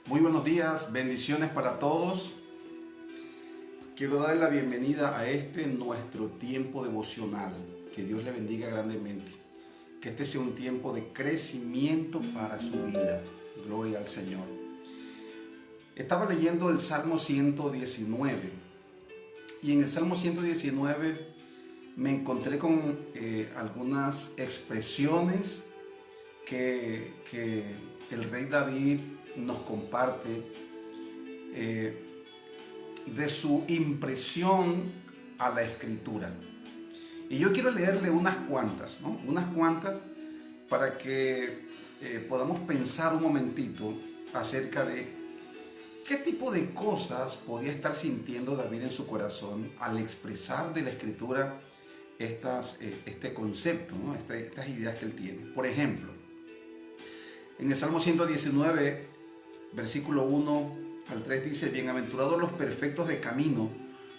Muy buenos días, bendiciones para todos. Quiero darle la bienvenida a nuestro tiempo devocional. Que Dios le bendiga grandemente. Que este sea un tiempo de crecimiento para su vida. Gloria al Señor. Estaba leyendo el Salmo 119 y en el Salmo 119 me encontré con algunas expresiones que el rey David nos comparte de su impresión a la escritura. Y yo quiero leerle unas cuantas, ¿no? Unas cuantas para que podamos pensar un momentito acerca de qué tipo de cosas podía estar sintiendo David en su corazón al expresar de la escritura este concepto, ¿no? Estas ideas que él tiene. Por ejemplo, en el Salmo 119, versículo 1 al 3 dice: bienaventurados los perfectos de camino,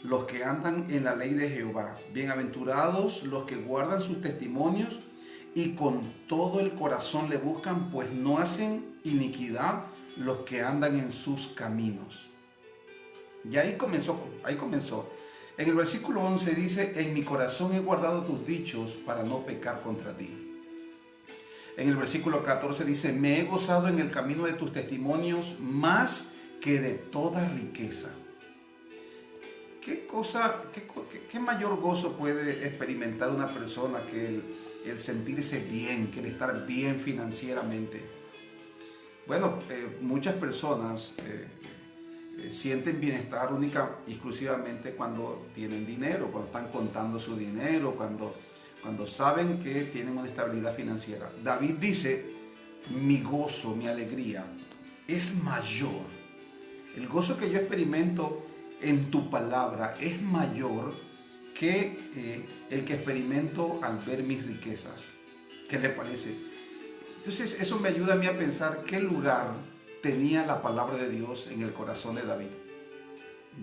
los que andan en la ley de Jehová. Bienaventurados los que guardan sus testimonios y con todo el corazón le buscan, pues no hacen iniquidad los que andan en sus caminos. Y ahí comenzó. En el versículo 11 dice: en mi corazón he guardado tus dichos para no pecar contra ti. En el versículo 14 dice: me he gozado en el camino de tus testimonios más que de toda riqueza. ¿Qué mayor gozo puede experimentar una persona que el sentirse bien, que el estar bien financieramente? Bueno, muchas personas sienten bienestar única y exclusivamente cuando tienen dinero, cuando están contando su dinero, cuando saben que tienen una estabilidad financiera. David dice: mi gozo, mi alegría es mayor. El gozo que yo experimento en tu palabra es mayor que el que experimento al ver mis riquezas. ¿Qué le parece? Entonces eso me ayuda a mí a pensar qué lugar tenía la palabra de Dios en el corazón de David.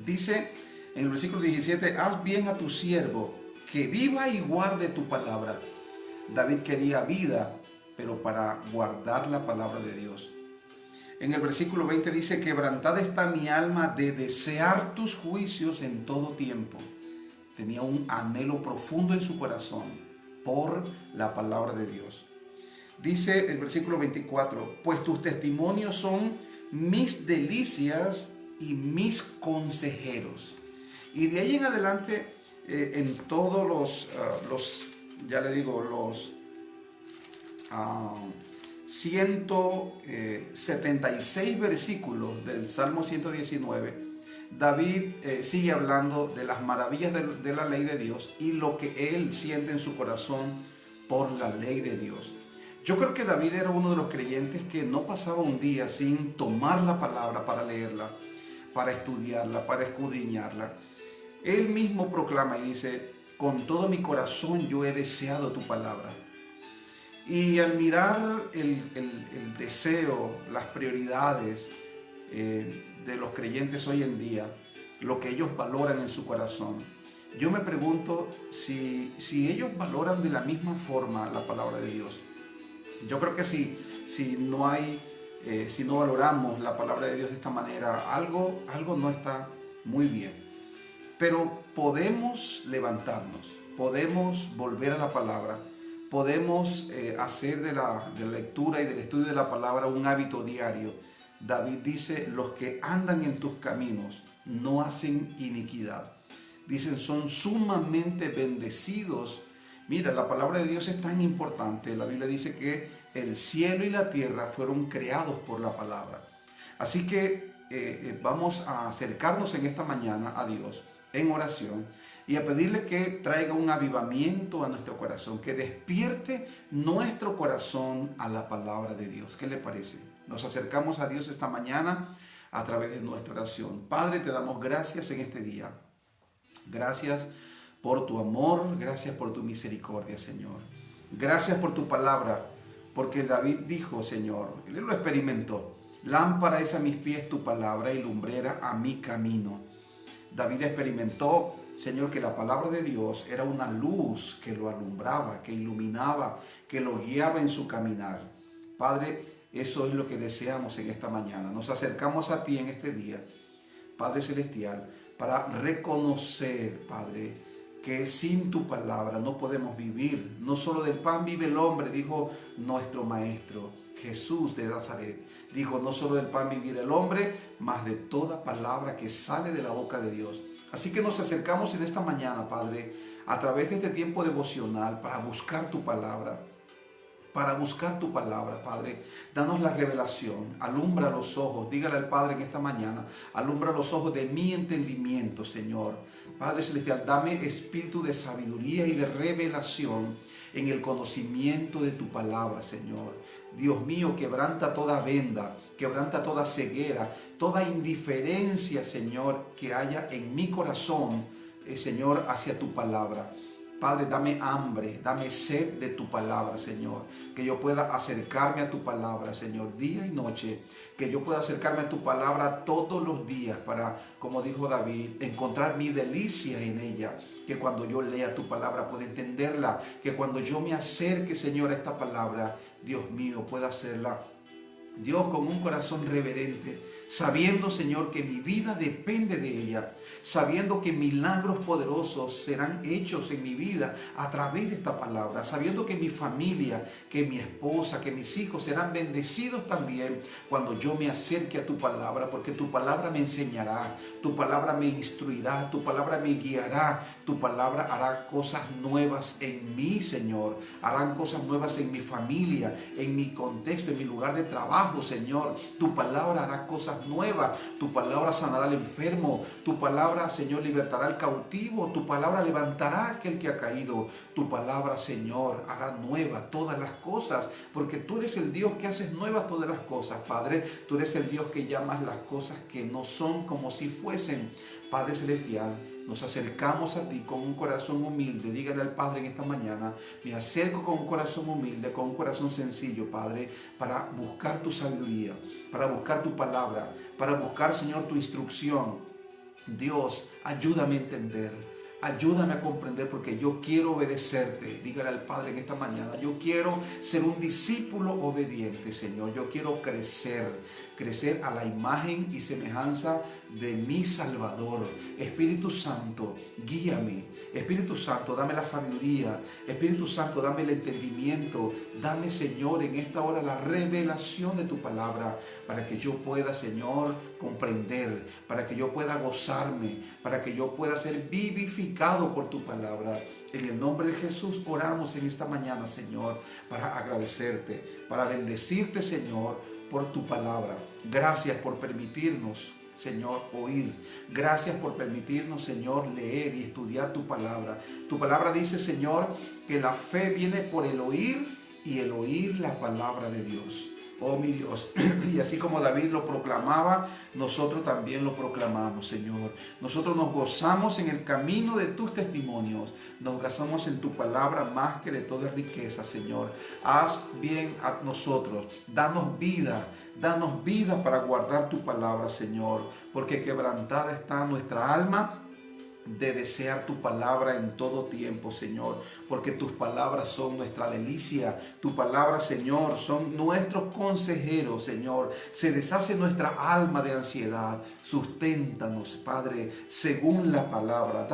Dice en el versículo 17: haz bien a tu siervo, que viva y guarde tu palabra. David quería vida, pero para guardar la palabra de Dios. En el versículo 20 dice: quebrantada está mi alma de desear tus juicios en todo tiempo. Tenía un anhelo profundo en su corazón por la palabra de Dios. Dice el versículo 24: pues tus testimonios son mis delicias y mis consejeros. Y de ahí en adelante, en todos los 176 versículos del Salmo 119, David sigue hablando de las maravillas de la ley de Dios y lo que él siente en su corazón por la ley de Dios. Yo creo que David era uno de los creyentes que no pasaba un día sin tomar la palabra para leerla, para estudiarla, para escudriñarla. Él mismo proclama y dice: con todo mi corazón yo he deseado tu palabra. Y al mirar el deseo, las prioridades de los creyentes hoy en día, lo que ellos valoran en su corazón, yo me pregunto si ellos valoran de la misma forma la palabra de Dios. Yo creo que si no valoramos la palabra de Dios de esta manera, algo no está muy bien. Pero podemos levantarnos, podemos volver a la palabra, podemos hacer de la lectura y del estudio de la palabra un hábito diario. David dice: los que andan en tus caminos no hacen iniquidad. Dicen: son sumamente bendecidos. Mira, la palabra de Dios es tan importante. La Biblia dice que el cielo y la tierra fueron creados por la palabra. Así que vamos a acercarnos en esta mañana a Dios en oración y a pedirle que traiga un avivamiento a nuestro corazón, que despierte nuestro corazón a la palabra de Dios. ¿Qué le parece? Nos acercamos a Dios esta mañana a través de nuestra oración. Padre, te damos gracias en este día. Gracias por tu amor, gracias por tu misericordia, Señor. Gracias por tu palabra, porque David dijo, Señor, él lo experimentó: lámpara es a mis pies tu palabra y lumbrera a mi camino. David experimentó, Señor, que la palabra de Dios era una luz que lo alumbraba, que iluminaba, que lo guiaba en su caminar. Padre, Eso es lo que deseamos en esta mañana. Nos acercamos a ti en este día, Padre Celestial, para reconocer, Padre, que sin tu palabra no podemos vivir. No solo del pan vive el hombre, dijo nuestro Maestro Jesús de Nazaret. Dijo, no solo del pan vivir el hombre, mas de toda palabra que sale de la boca de Dios. Así que nos acercamos en esta mañana, Padre, a través de este tiempo devocional para buscar tu palabra. Para buscar tu palabra, Padre. Danos la revelación, alumbra los ojos, dígale al Padre en esta mañana, alumbra los ojos de mi entendimiento, Señor. Padre Celestial, dame espíritu de sabiduría y de revelación en el conocimiento de tu palabra, Señor. Dios mío, quebranta toda venda, quebranta toda ceguera, toda indiferencia, Señor, que haya en mi corazón, Señor, hacia tu palabra. Padre, dame hambre, dame sed de tu palabra, Señor. Que yo pueda acercarme a tu palabra, Señor, día y noche. Que yo pueda acercarme a tu palabra todos los días para, como dijo David, encontrar mi delicia en ella. Que cuando yo lea tu palabra pueda entenderla. Que cuando yo me acerque, Señor, a esta palabra, Dios mío, pueda hacerla, Dios, con un corazón reverente, sabiendo, Señor, que mi vida depende de ella, sabiendo que milagros poderosos serán hechos en mi vida a través de esta palabra, sabiendo que mi familia, que mi esposa, que mis hijos serán bendecidos también cuando yo me acerque a tu palabra, porque tu palabra me enseñará, tu palabra me instruirá, tu palabra me guiará, tu palabra hará cosas nuevas en mí, Señor, harán cosas nuevas en mi familia, en mi contexto, en mi lugar de trabajo, Señor. Tu palabra hará cosas nuevas, tu palabra sanará al enfermo, tu palabra, Señor, libertará al cautivo, tu palabra levantará a aquel que ha caído, tu palabra, Señor, hará nuevas todas las cosas, porque tú eres el Dios que haces nuevas todas las cosas, Padre. Tú eres el Dios que llamas las cosas que no son como si fuesen. Padre Celestial, nos acercamos a ti con un corazón humilde. Dígale al Padre en esta mañana, me acerco con un corazón humilde, con un corazón sencillo, Padre, para buscar tu sabiduría, para buscar tu palabra, para buscar, Señor, tu instrucción. Dios, ayúdame a entender. Ayúdame a comprender porque yo quiero obedecerte. Dígale al Padre en esta mañana, yo quiero ser un discípulo obediente, Señor. Yo quiero crecer a la imagen y semejanza de mi Salvador. Espíritu Santo, guíame. Espíritu Santo, dame la sabiduría. Espíritu Santo, dame el entendimiento. Dame, Señor, en esta hora la revelación de tu palabra para que yo pueda, Señor, comprender, para que yo pueda gozarme, para que yo pueda ser vivificado por tu palabra. En el nombre de Jesús oramos en esta mañana, Señor, para agradecerte, para bendecirte, Señor, por tu palabra. Gracias por permitirnos, Señor, oír. Gracias por permitirnos, Señor, leer y estudiar tu palabra. Tu palabra dice, Señor, que la fe viene por el oír y el oír la palabra de Dios. Oh mi Dios, y así como David lo proclamaba, nosotros también lo proclamamos, Señor. Nosotros nos gozamos en el camino de tus testimonios, nos gozamos en tu palabra más que de toda riqueza, Señor. Haz bien a nosotros, danos vida para guardar tu palabra, Señor, porque quebrantada está nuestra alma de desear tu palabra en todo tiempo, Señor, porque tus palabras son nuestra delicia. Tu palabra, Señor, son nuestros consejeros, Señor. Se deshace nuestra alma de ansiedad. Susténtanos, Padre, según la palabra.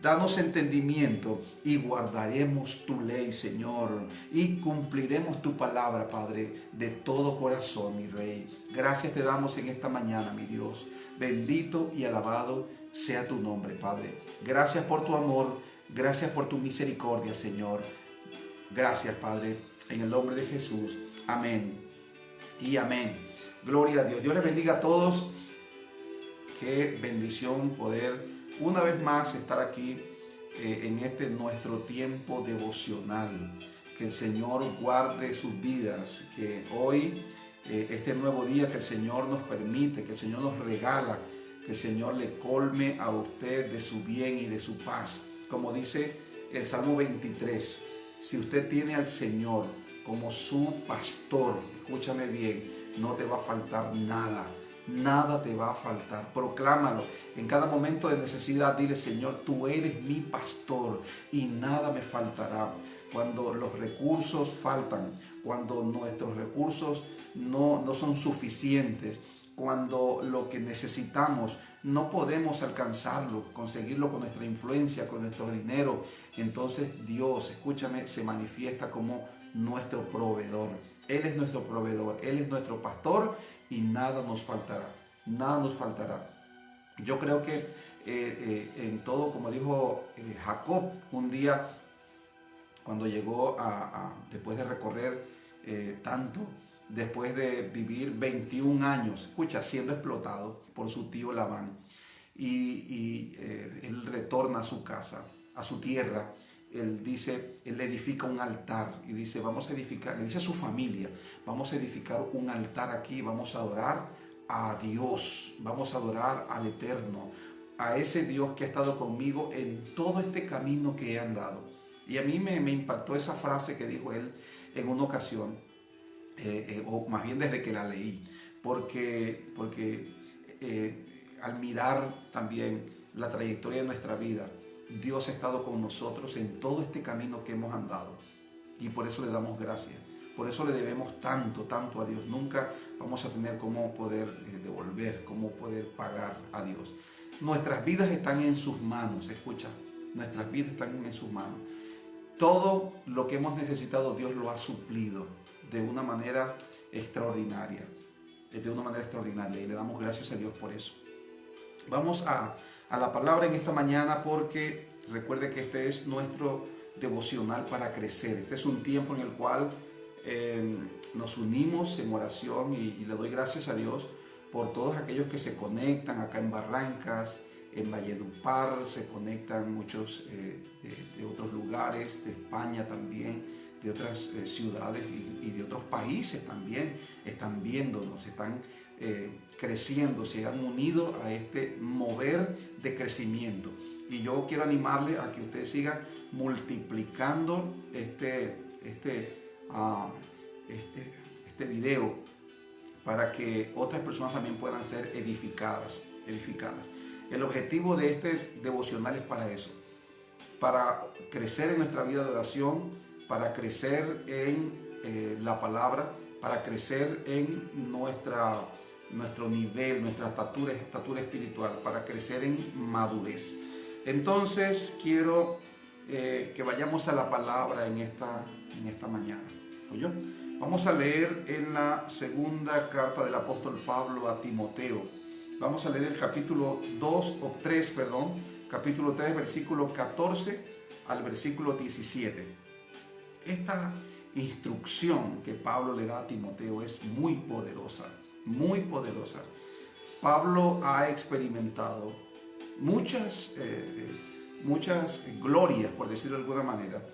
Danos entendimiento y guardaremos tu ley, Señor, y cumpliremos tu palabra, Padre, de todo corazón, mi Rey. Gracias te damos en esta mañana, mi Dios. Bendito y alabado sea tu nombre, Padre. Gracias por tu amor, gracias por tu misericordia, Señor. Gracias, Padre, en el nombre de Jesús. Amén y amén. Gloria a Dios. Dios les bendiga a todos. Qué bendición poder una vez más estar aquí en este nuestro tiempo devocional. Que el Señor guarde sus vidas. Que hoy, este nuevo día que el Señor nos permite, que el Señor nos regala, que el Señor le colme a usted de su bien y de su paz. Como dice el Salmo 23, si usted tiene al Señor como su pastor, escúchame bien, no te va a faltar nada. Nada te va a faltar. Proclámalo. En cada momento de necesidad, dile, Señor, tú eres mi pastor y nada me faltará. cuando los recursos faltan, cuando nuestros recursos no son suficientes, cuando lo que necesitamos no podemos alcanzarlo, conseguirlo con nuestra influencia, con nuestro dinero, entonces Dios, escúchame, se manifiesta como nuestro proveedor. Él es nuestro proveedor, Él es nuestro pastor y nada nos faltará, nada nos faltará. Yo creo que en todo, como dijo Jacob un día, cuando llegó después de recorrer tanto, después de vivir 21 años, escucha, siendo explotado por su tío Labán, y él retorna a su casa, a su tierra. Él dice, él edifica un altar y dice, vamos a edificar, le dice a su familia, vamos a edificar un altar aquí, vamos a adorar a Dios, vamos a adorar al Eterno, a ese Dios que ha estado conmigo en todo este camino que he andado. Y a mí me impactó esa frase que dijo él en una ocasión, o más bien desde que la leí, porque al mirar también la trayectoria de nuestra vida, Dios ha estado con nosotros en todo este camino que hemos andado y por eso le damos gracias. Por eso le debemos tanto, tanto a Dios. Nunca vamos a tener cómo poder devolver, cómo poder pagar a Dios. Nuestras vidas están en sus manos, escucha, nuestras vidas están en sus manos. Todo lo que hemos necesitado Dios lo ha suplido de una manera extraordinaria, y le damos gracias a Dios por eso. Vamos a la palabra en esta mañana porque recuerde que este es nuestro devocional para crecer. Este es un tiempo en el cual nos unimos en oración y le doy gracias a Dios por todos aquellos que se conectan acá en Barrancas, en Valledupar, se conectan muchos de otros lugares, de España también, de otras ciudades y de otros países también, están viéndonos, están creciendo, se han unido a este mover de crecimiento. Y yo quiero animarle a que ustedes sigan multiplicando este video para que otras personas también puedan ser edificadas. El objetivo de este devocional es para eso, para crecer en nuestra vida de oración, para crecer en la palabra, para crecer en nuestro nivel, nuestra estatura espiritual, para crecer en madurez. Entonces quiero que vayamos a la palabra en esta mañana. ¿Oyó? Vamos a leer en la segunda carta del apóstol Pablo a Timoteo. Vamos a leer el capítulo 3, versículo 14 al versículo 17. Esta instrucción que Pablo le da a Timoteo es muy poderosa, muy poderosa. Pablo ha experimentado muchas glorias, por decirlo de alguna manera.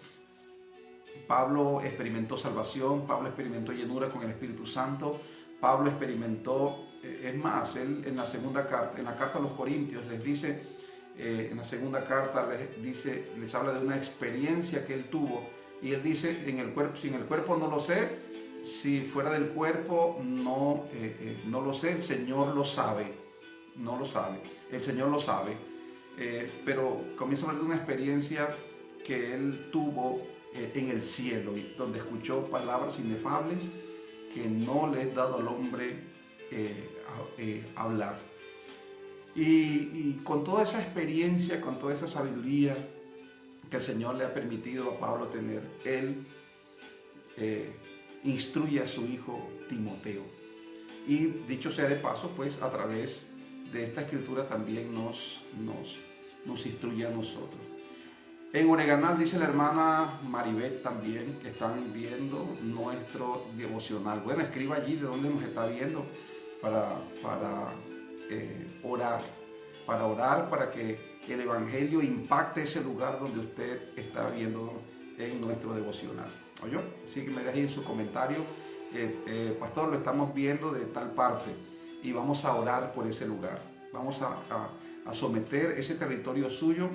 Pablo experimentó salvación, Pablo experimentó llenura con el Espíritu Santo, Pablo experimentó, es más, él en la segunda carta, en la carta a los Corintios les dice, en la segunda carta les habla de una experiencia que él tuvo y él dice, si en el cuerpo no lo sé, si fuera del cuerpo no lo sé, el Señor lo sabe, el Señor lo sabe, pero comienza a hablar de una experiencia que él tuvo en el cielo, y donde escuchó palabras inefables que no le es dado al hombre hablar. Y con toda esa experiencia, con toda esa sabiduría que el Señor le ha permitido a Pablo tener, él instruye a su hijo Timoteo. Y dicho sea de paso, pues a través de esta escritura también nos instruye a nosotros. En Oreganal dice la hermana Maribeth también que están viendo nuestro devocional. Bueno, escriba allí de dónde nos está viendo para orar, para que el Evangelio impacte ese lugar donde usted está viendo en nuestro devocional. ¿Oyó? Así que me deje en su comentario, pastor, lo estamos viendo de tal parte y vamos a orar por ese lugar. Vamos a someter ese territorio suyo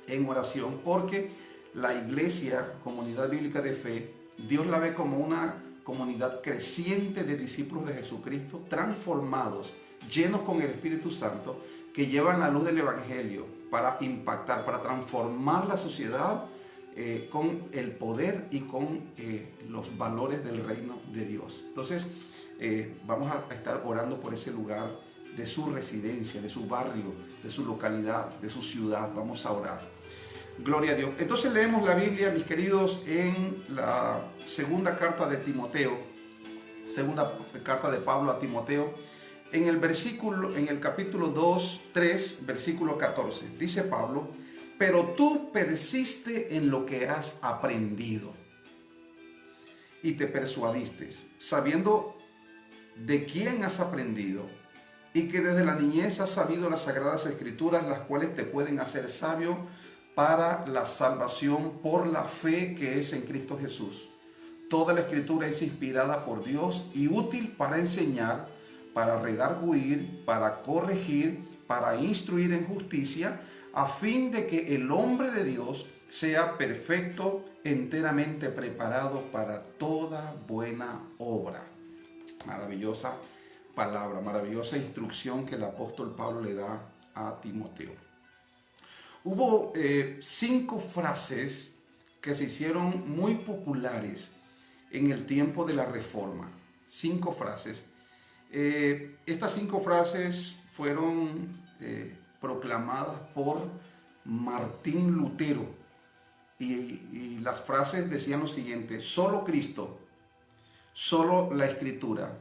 en oración, porque la iglesia, comunidad bíblica de fe, Dios la ve como una comunidad creciente de discípulos de Jesucristo, transformados, llenos con el Espíritu Santo, que llevan la luz del Evangelio para impactar, para transformar la sociedad con el poder y con los valores del reino de Dios. Entonces, vamos a estar orando por ese lugar de su residencia, de su barrio, de su localidad, de su ciudad. Vamos a orar. Gloria a Dios. Entonces leemos la Biblia, mis queridos, en la segunda carta de Timoteo, segunda carta de Pablo a Timoteo, en el capítulo 2, 3, versículo 14. Dice Pablo: pero tú persiste en lo que has aprendido y te persuadiste, sabiendo de quién has aprendido y que desde la niñez has sabido las sagradas escrituras, las cuales te pueden hacer sabio para la salvación por la fe que es en Cristo Jesús. Toda la escritura es inspirada por Dios y útil para enseñar, para redarguir, para corregir, para instruir en justicia, a fin de que el hombre de Dios sea perfecto, enteramente preparado para toda buena obra. Maravillosa palabra, maravillosa instrucción que el apóstol Pablo le da a Timoteo. Hubo 5 frases que se hicieron muy populares en el tiempo de la Reforma. 5 frases. Estas 5 frases fueron proclamadas por Martín Lutero. Y las frases decían lo siguiente: solo Cristo, solo la Escritura,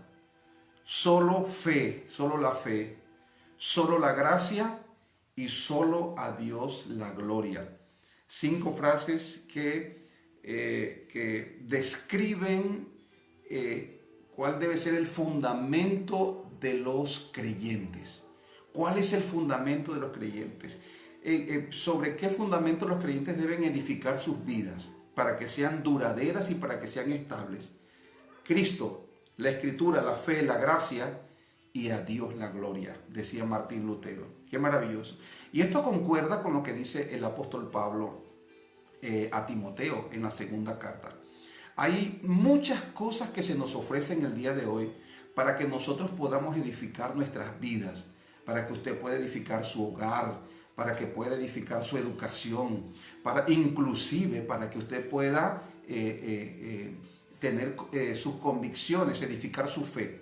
solo fe, solo la fe, solo la gracia y solo a Dios la gloria. 5 frases que describen cuál debe ser el fundamento de los creyentes. ¿Cuál es el fundamento de los creyentes? Sobre qué fundamento los creyentes deben edificar sus vidas para que sean duraderas y para que sean estables. Cristo, la Escritura, la fe, la gracia y a Dios la gloria, decía Martín Lutero. Qué maravilloso. Y esto concuerda con lo que dice el apóstol Pablo a Timoteo en la segunda carta. Hay muchas cosas que se nos ofrecen el día de hoy para que nosotros podamos edificar nuestras vidas, para que usted pueda edificar su hogar, para que pueda edificar su educación, inclusive para que usted pueda tener sus convicciones, edificar su fe.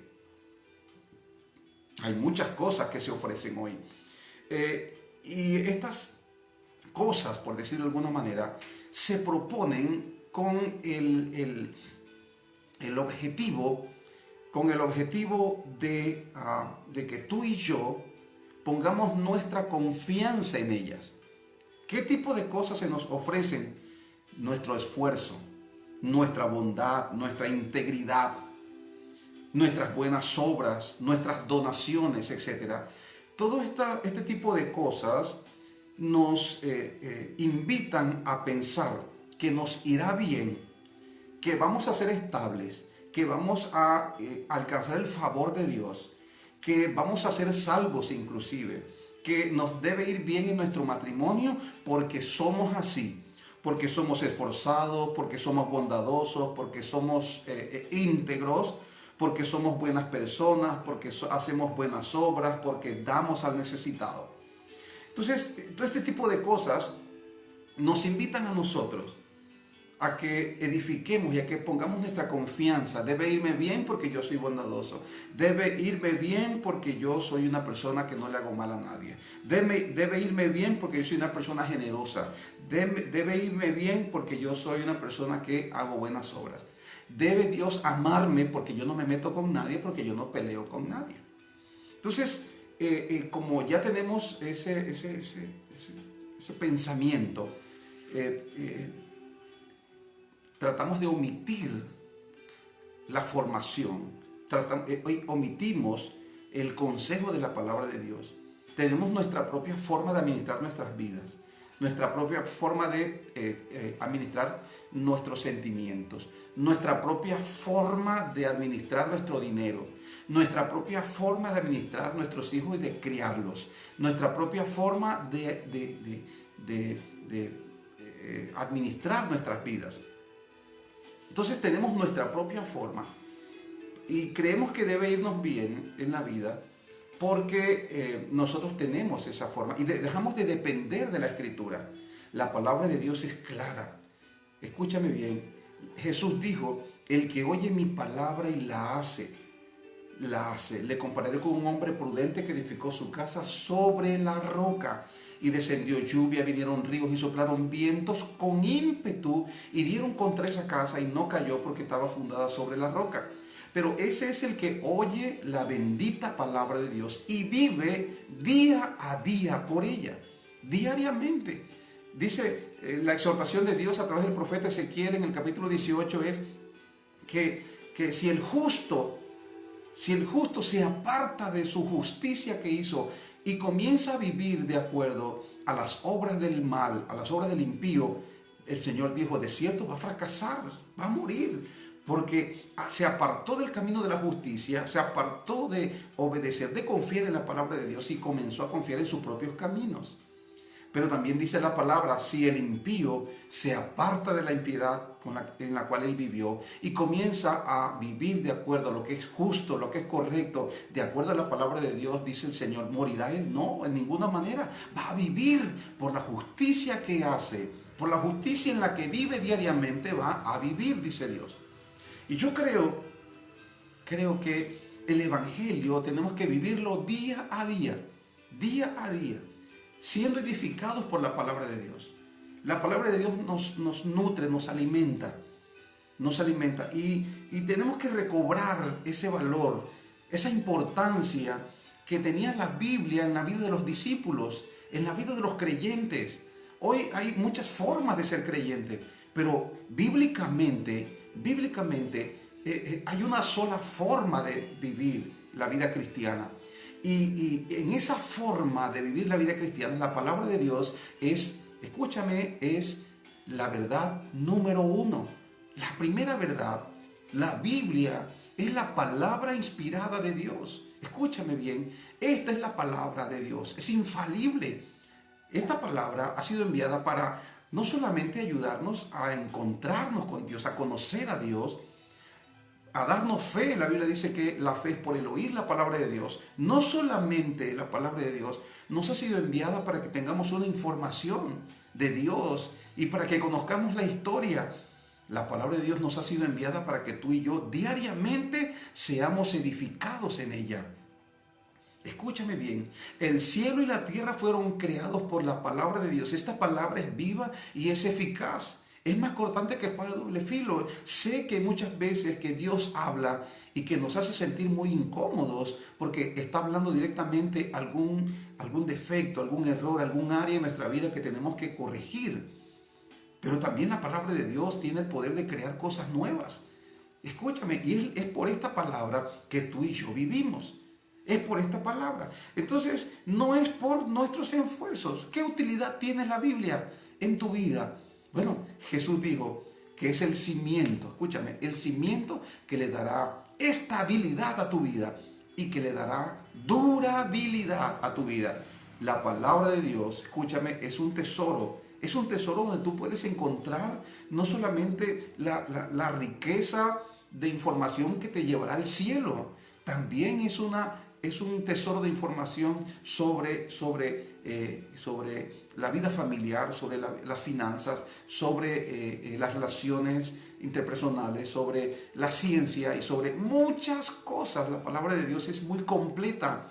Hay muchas cosas que se ofrecen hoy. Y estas cosas, por decirlo de alguna manera, se proponen con el objetivo de que tú y yo pongamos nuestra confianza en ellas. ¿Qué tipo de cosas se nos ofrecen? Nuestro esfuerzo, nuestra bondad, nuestra integridad, nuestras buenas obras, nuestras donaciones, etc. Todo este tipo de cosas nos invitan a pensar que nos irá bien, que vamos a ser estables, que vamos a alcanzar el favor de Dios, que vamos a ser salvos inclusive, que nos debe ir bien en nuestro matrimonio porque somos así, porque somos esforzados, porque somos bondadosos, porque somos íntegros, porque somos buenas personas, porque hacemos buenas obras, porque damos al necesitado. Entonces, todo este tipo de cosas nos invitan a nosotros a que edifiquemos y a que pongamos nuestra confianza. Debe irme bien porque yo soy bondadoso. Debe irme bien porque yo soy una persona que no le hago mal a nadie. Debe irme bien porque yo soy una persona generosa. Debe irme bien porque yo soy una persona que hago buenas obras. Debe Dios amarme porque yo no me meto con nadie, porque yo no peleo con nadie. Entonces, como ya tenemos ese pensamiento, tratamos de omitir la formación, omitimos el consejo de la palabra de Dios. Tenemos nuestra propia forma de administrar nuestras vidas, nuestra propia forma de administrar nuestros sentimientos, nuestra propia forma de administrar nuestro dinero, nuestra propia forma de administrar nuestros hijos y de criarlos, nuestra propia forma de administrar nuestras vidas. Entonces tenemos nuestra propia forma y creemos que debe irnos bien en la vida porque nosotros tenemos esa forma y dejamos de depender de la Escritura. La palabra de Dios es clara. Escúchame bien. Jesús dijo, el que oye mi palabra y la hace. Le compararé con un hombre prudente que edificó su casa sobre la roca. Y descendió lluvia, vinieron ríos y soplaron vientos con ímpetu y dieron contra esa casa y no cayó porque estaba fundada sobre la roca. Pero ese es el que oye la bendita palabra de Dios y vive día a día por ella, diariamente. Dice la exhortación de Dios a través del profeta Ezequiel en el capítulo 18 es que si el justo se aparta de su justicia que hizo y comienza a vivir de acuerdo a las obras del mal, a las obras del impío, el Señor dijo, de cierto va a fracasar, va a morir, porque se apartó del camino de la justicia, se apartó de obedecer, de confiar en la palabra de Dios y comenzó a confiar en sus propios caminos. Pero también dice la palabra, si el impío se aparta de la impiedad en la cual él vivió y comienza a vivir de acuerdo a lo que es justo, lo que es correcto, de acuerdo a la palabra de Dios, dice el Señor, ¿morirá él? No, en ninguna manera. Va a vivir por la justicia que hace, por la justicia en la que vive diariamente, va a vivir, dice Dios. Y yo creo que el Evangelio tenemos que vivirlo día a día, siendo edificados por la palabra de Dios. La palabra de Dios nos nutre, nos alimenta y tenemos que recobrar ese valor, esa importancia que tenía la Biblia en la vida de los discípulos, en la vida de los creyentes. Hoy hay muchas formas de ser creyente, pero bíblicamente hay una sola forma de vivir la vida cristiana. Y en esa forma de vivir la vida cristiana, la palabra de Dios es, escúchame, es la verdad número uno. La primera verdad, la Biblia, es la palabra inspirada de Dios. Escúchame bien, esta es la palabra de Dios, es infalible. Esta palabra ha sido enviada para no solamente ayudarnos a encontrarnos con Dios, a conocer a Dios, a darnos fe. La Biblia dice que la fe es por el oír la palabra de Dios. No solamente la palabra de Dios nos ha sido enviada para que tengamos una información de Dios y para que conozcamos la historia. La palabra de Dios nos ha sido enviada para que tú y yo diariamente seamos edificados en ella. Escúchame bien, el cielo y la tierra fueron creados por la palabra de Dios. Esta palabra es viva y es eficaz. Es más cortante que espada de doble filo. Sé que muchas veces que Dios habla y que nos hace sentir muy incómodos porque está hablando directamente algún defecto, algún error, algún área en nuestra vida que tenemos que corregir. Pero también la palabra de Dios tiene el poder de crear cosas nuevas. Escúchame, y es por esta palabra que tú y yo vivimos. Es por esta palabra. Entonces, no es por nuestros esfuerzos. ¿Qué utilidad tiene la Biblia en tu vida? Bueno, Jesús dijo que es el cimiento, escúchame, el cimiento que le dará estabilidad a tu vida y que le dará durabilidad a tu vida. La palabra de Dios, escúchame, es un tesoro donde tú puedes encontrar no solamente la riqueza de información que te llevará al cielo, también es un tesoro de información sobre la vida familiar, sobre las finanzas, sobre las relaciones interpersonales, sobre la ciencia y sobre muchas cosas. La palabra de Dios es muy completa,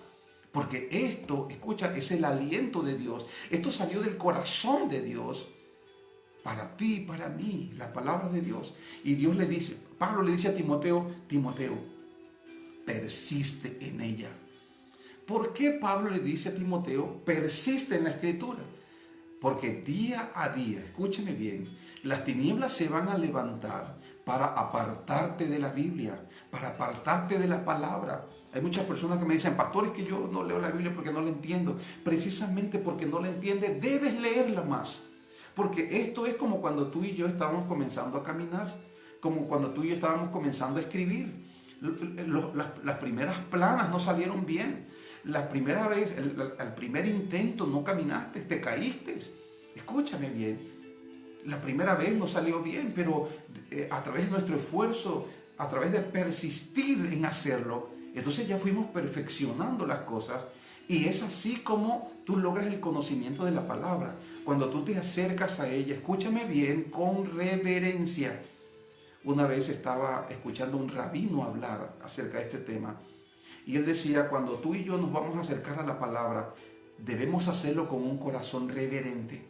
porque esto, escucha, es el aliento de Dios. Esto salió del corazón de Dios para ti y para mí, la palabra de Dios. Y Dios le dice, Pablo le dice a Timoteo, persiste en ella. ¿Por qué Pablo le dice a Timoteo, persiste en la Escritura? Porque día a día, escúcheme bien, las tinieblas se van a levantar para apartarte de la Biblia, para apartarte de la palabra. Hay muchas personas que me dicen, pastor, es que yo no leo la Biblia porque no la entiendo. Precisamente porque no la entiendes, debes leerla más. Porque esto es como cuando tú y yo estábamos comenzando a caminar, como cuando tú y yo estábamos comenzando a escribir. Las primeras planas no salieron bien. La primera vez, al primer intento no caminaste, te caíste. Escúchame bien. La primera vez no salió bien, pero a través de nuestro esfuerzo, a través de persistir en hacerlo, entonces ya fuimos perfeccionando las cosas Y es así como tú logras el conocimiento de la palabra. Cuando tú te acercas a ella, escúchame bien, con reverencia. Una vez estaba escuchando a un rabino hablar acerca de este tema. Y él decía, cuando tú y yo nos vamos a acercar a la palabra, debemos hacerlo con un corazón reverente.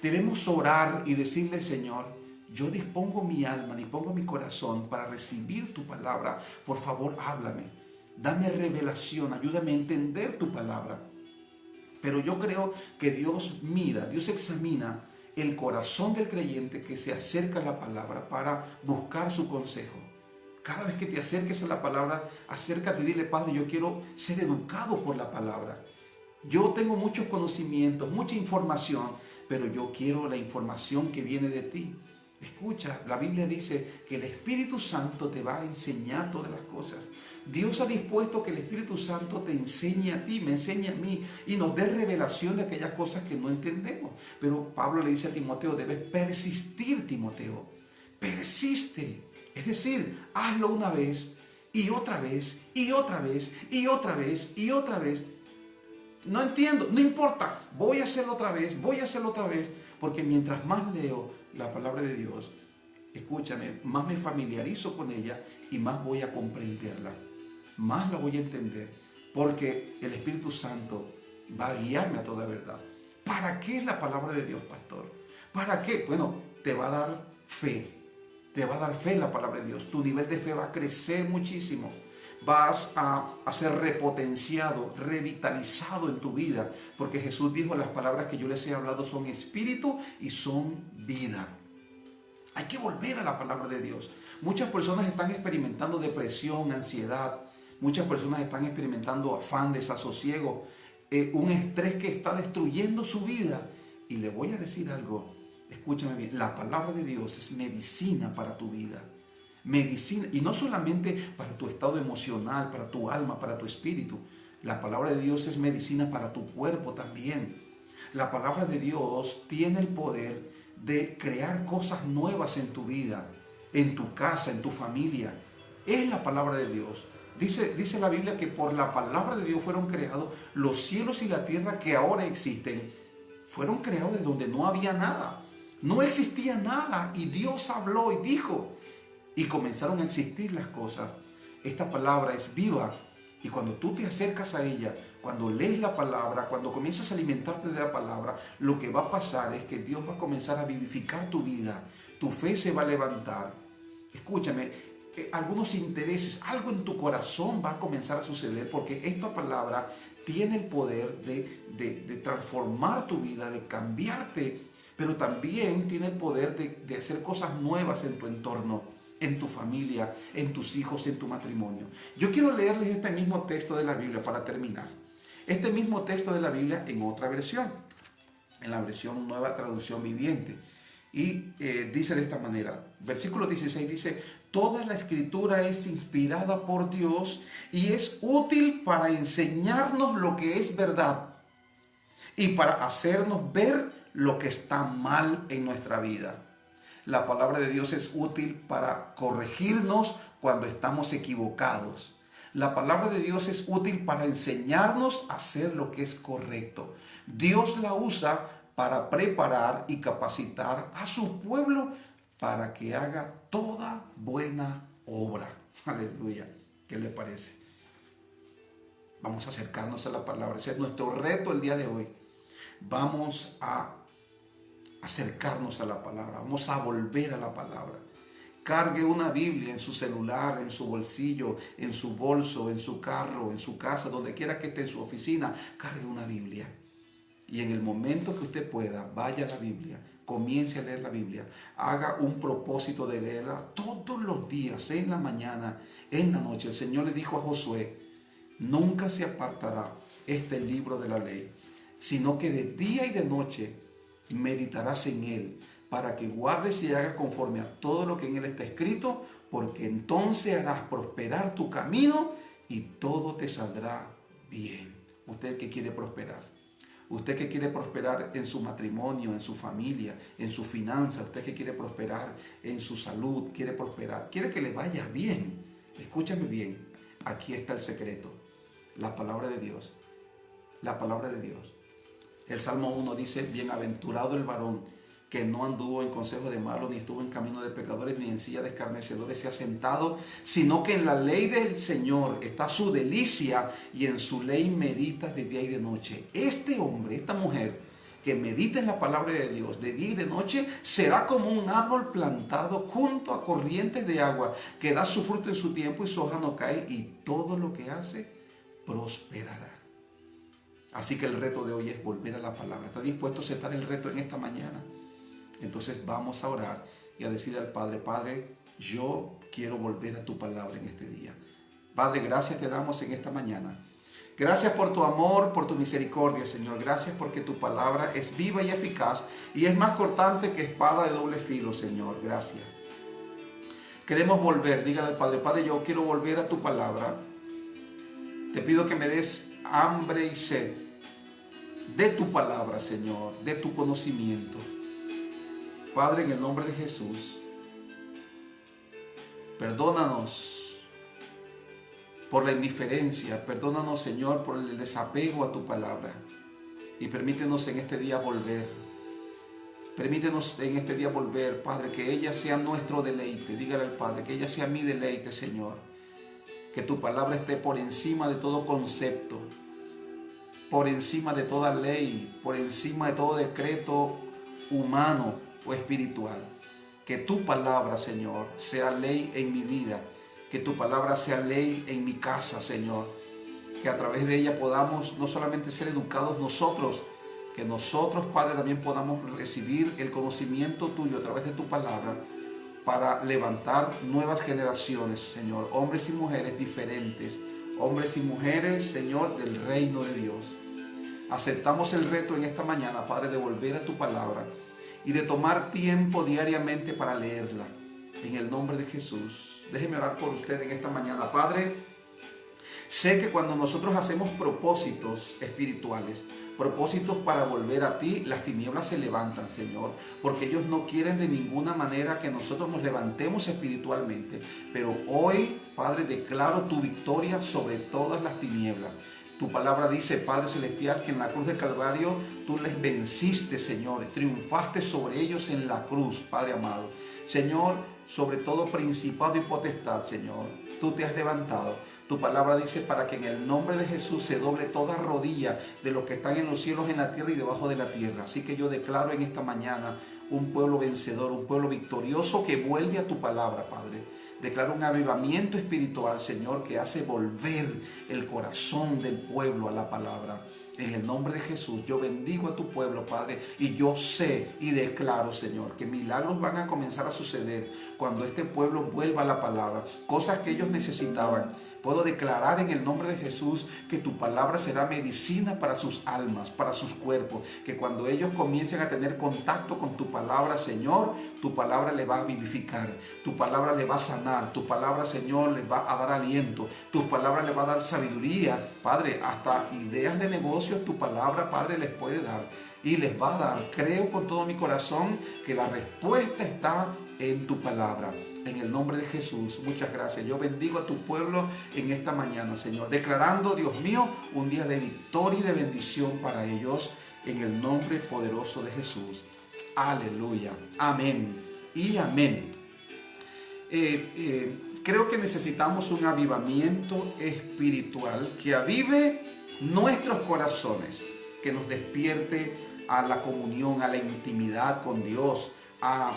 Debemos orar y decirle, Señor, yo dispongo mi alma, dispongo mi corazón para recibir tu palabra. Por favor, háblame. Dame revelación, ayúdame a entender tu palabra. Pero yo creo que Dios mira, Dios examina el corazón del creyente que se acerca a la palabra para buscar su consejo. Cada vez que te acerques a la palabra, acércate y dile, Padre, yo quiero ser educado por la palabra. Yo tengo muchos conocimientos, mucha información, pero yo quiero la información que viene de ti. Escucha, la Biblia dice que el Espíritu Santo te va a enseñar todas las cosas. Dios ha dispuesto que el Espíritu Santo te enseñe a ti, me enseñe a mí y nos dé revelación de aquellas cosas que no entendemos. Pero Pablo le dice a Timoteo, debes persistir, Timoteo. Persiste. Es decir, hazlo una vez y otra vez y otra vez y otra vez y otra vez. No entiendo, no importa, voy a hacerlo otra vez, voy a hacerlo otra vez, porque mientras más leo la palabra de Dios, escúchame, más me familiarizo con ella y más voy a comprenderla, más la voy a entender, porque el Espíritu Santo va a guiarme a toda verdad. ¿Para qué es la palabra de Dios, pastor? ¿Para qué? Bueno, te va a dar fe, te va a dar fe la palabra de Dios, tu nivel de fe va a crecer muchísimo. Vas a ser repotenciado, revitalizado en tu vida, porque Jesús dijo, las palabras que yo les he hablado son espíritu y son vida. Hay que volver a la palabra de Dios. Muchas personas están experimentando depresión, ansiedad, muchas personas están experimentando afán, desasosiego, un estrés que está destruyendo su vida. Y le voy a decir algo, escúchame bien, la palabra de Dios es medicina para tu vida. Medicina, y no solamente para tu estado emocional, para tu alma, para tu espíritu. La palabra de Dios es medicina para tu cuerpo también. La palabra de Dios tiene el poder de crear cosas nuevas en tu vida, en tu casa, en tu familia. Es la palabra de Dios. Dice la Biblia que por la palabra de Dios fueron creados los cielos y la tierra que ahora existen. Fueron creados de donde no había nada. No existía nada y Dios habló y dijo. Y comenzaron a existir las cosas. Esta palabra es viva y cuando tú te acercas a ella, cuando lees la palabra, cuando comienzas a alimentarte de la palabra, lo que va a pasar es que Dios va a comenzar a vivificar tu vida. Tu fe se va a levantar. Escúchame, algunos intereses, algo en tu corazón va a comenzar a suceder porque esta palabra tiene el poder de transformar tu vida, de cambiarte, pero también tiene el poder de hacer cosas nuevas en tu entorno, en tu familia, en tus hijos, en tu matrimonio. Yo quiero leerles este mismo texto de la Biblia para terminar. Este mismo texto de la Biblia en otra versión, en la versión Nueva Traducción Viviente. Y dice de esta manera, versículo 16 dice, toda la escritura es inspirada por Dios y es útil para enseñarnos lo que es verdad y para hacernos ver lo que está mal en nuestra vida. La palabra de Dios es útil para corregirnos cuando estamos equivocados. La palabra de Dios es útil para enseñarnos a hacer lo que es correcto. Dios la usa para preparar y capacitar a su pueblo para que haga toda buena obra. Aleluya. ¿Qué le parece? Vamos a acercarnos a la palabra. Ese es nuestro reto el día de hoy. Vamos a acercarnos a la palabra, vamos a volver a la palabra. Cargue una Biblia en su celular, en su bolsillo, en su bolso, en su carro, en su casa, donde quiera que esté, en su oficina, cargue una Biblia. Y en el momento que usted pueda, vaya a la Biblia, comience a leer la Biblia, haga un propósito de leerla todos los días, en la mañana, en la noche. El Señor le dijo a Josué, nunca se apartará este libro de la ley, sino que de día y de noche meditarás en él, para que guardes y hagas conforme a todo lo que en él está escrito, porque entonces harás prosperar tu camino y todo te saldrá bien. Usted que quiere prosperar, usted que quiere prosperar en su matrimonio, en su familia, en su finanza, usted que quiere prosperar en su salud, quiere prosperar, quiere que le vaya bien, escúchame bien, aquí está el secreto, la palabra de Dios. la palabra de Dios. El Salmo 1 dice, bienaventurado el varón que no anduvo en consejo de malos, ni estuvo en camino de pecadores, ni en silla de escarnecedores se ha sentado, sino que en la ley del Señor está su delicia, y en su ley medita de día y de noche. Este hombre, esta mujer, que medita en la palabra de Dios de día y de noche, será como un árbol plantado junto a corrientes de agua, que da su fruto en su tiempo y su hoja no cae, y todo lo que hace prosperará. Así que el reto de hoy es volver a la palabra. ¿Está dispuesto a aceptar el reto en esta mañana? Entonces vamos a orar y a decirle al Padre, Padre, yo quiero volver a tu palabra en este día. Padre, gracias te damos en esta mañana. Gracias por tu amor, por tu misericordia, Señor. Gracias porque tu palabra es viva y eficaz y es más cortante que espada de doble filo, Señor. Gracias. Queremos volver. Dígale al Padre, Padre, yo quiero volver a tu palabra. Te pido que me des hambre y sed de tu palabra, Señor, de tu conocimiento. Padre, en el nombre de Jesús, perdónanos por la indiferencia, perdónanos, Señor, por el desapego a tu palabra, y permítenos en este día volver. Permítenos en este día volver, Padre, que ella sea nuestro deleite. Dígale al Padre, que ella sea mi deleite, Señor. Que tu palabra esté por encima de todo concepto, por encima de toda ley, por encima de todo decreto humano o espiritual. Que tu palabra, Señor, sea ley en mi vida. Que tu palabra sea ley en mi casa, Señor. Que a través de ella podamos no solamente ser educados nosotros, que nosotros, Padre, también podamos recibir el conocimiento tuyo a través de tu palabra, para levantar nuevas generaciones, Señor, hombres y mujeres diferentes, hombres y mujeres, Señor, del reino de Dios. Aceptamos el reto en esta mañana, Padre, de volver a tu palabra y de tomar tiempo diariamente para leerla. En el nombre de Jesús, déjeme orar por usted en esta mañana. Padre, sé que cuando nosotros hacemos propósitos espirituales, propósitos para volver a ti, las tinieblas se levantan, Señor, porque ellos no quieren de ninguna manera que nosotros nos levantemos espiritualmente. Pero hoy, Padre, declaro tu victoria sobre todas las tinieblas. Tu palabra dice, Padre Celestial, que en la cruz del Calvario tú les venciste, Señor, triunfaste sobre ellos en la cruz, Padre amado. Señor, sobre todo principado y potestad, Señor, tú te has levantado. Tu palabra dice, para que en el nombre de Jesús se doble toda rodilla de los que están en los cielos, en la tierra y debajo de la tierra. Así que yo declaro en esta mañana un pueblo vencedor, un pueblo victorioso que vuelve a tu palabra, Padre. Declaro un avivamiento espiritual, Señor, que hace volver el corazón del pueblo a la palabra. En el nombre de Jesús, yo bendigo a tu pueblo, Padre, y yo sé y declaro, Señor, que milagros van a comenzar a suceder cuando este pueblo vuelva a la palabra. Cosas que ellos necesitaban. Puedo declarar en el nombre de Jesús que tu palabra será medicina para sus almas, para sus cuerpos. Que cuando ellos comiencen a tener contacto con tu palabra, Señor, tu palabra le va a vivificar, tu palabra le va a sanar, tu palabra, Señor, les va a dar aliento, tu palabra le va a dar sabiduría, Padre, hasta ideas de negocios tu palabra, Padre, les puede dar y les va a dar. Creo con todo mi corazón que la respuesta está en tu palabra. En el nombre de Jesús, muchas gracias. Yo bendigo a tu pueblo en esta mañana, Señor, declarando, Dios mío, un día de victoria y de bendición para ellos, en el nombre poderoso de Jesús. Aleluya. Amén y amén. Creo que necesitamos un avivamiento espiritual que avive nuestros corazones, que nos despierte a la comunión, a la intimidad con Dios, a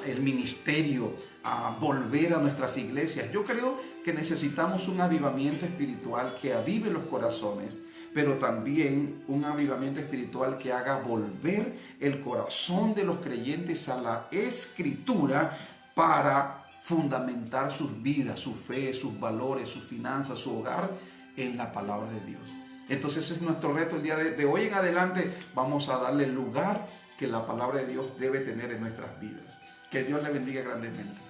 el ministerio, a volver a nuestras iglesias. Yo creo que necesitamos un avivamiento espiritual que avive los corazones, pero también un avivamiento espiritual que haga volver el corazón de los creyentes a la Escritura para fundamentar sus vidas, su fe, sus valores, sus finanzas, su hogar en la palabra de Dios. Entonces ese es nuestro reto el día de hoy en adelante. Vamos a darle el lugar que la palabra de Dios debe tener en nuestras vidas. Que Dios le bendiga grandemente.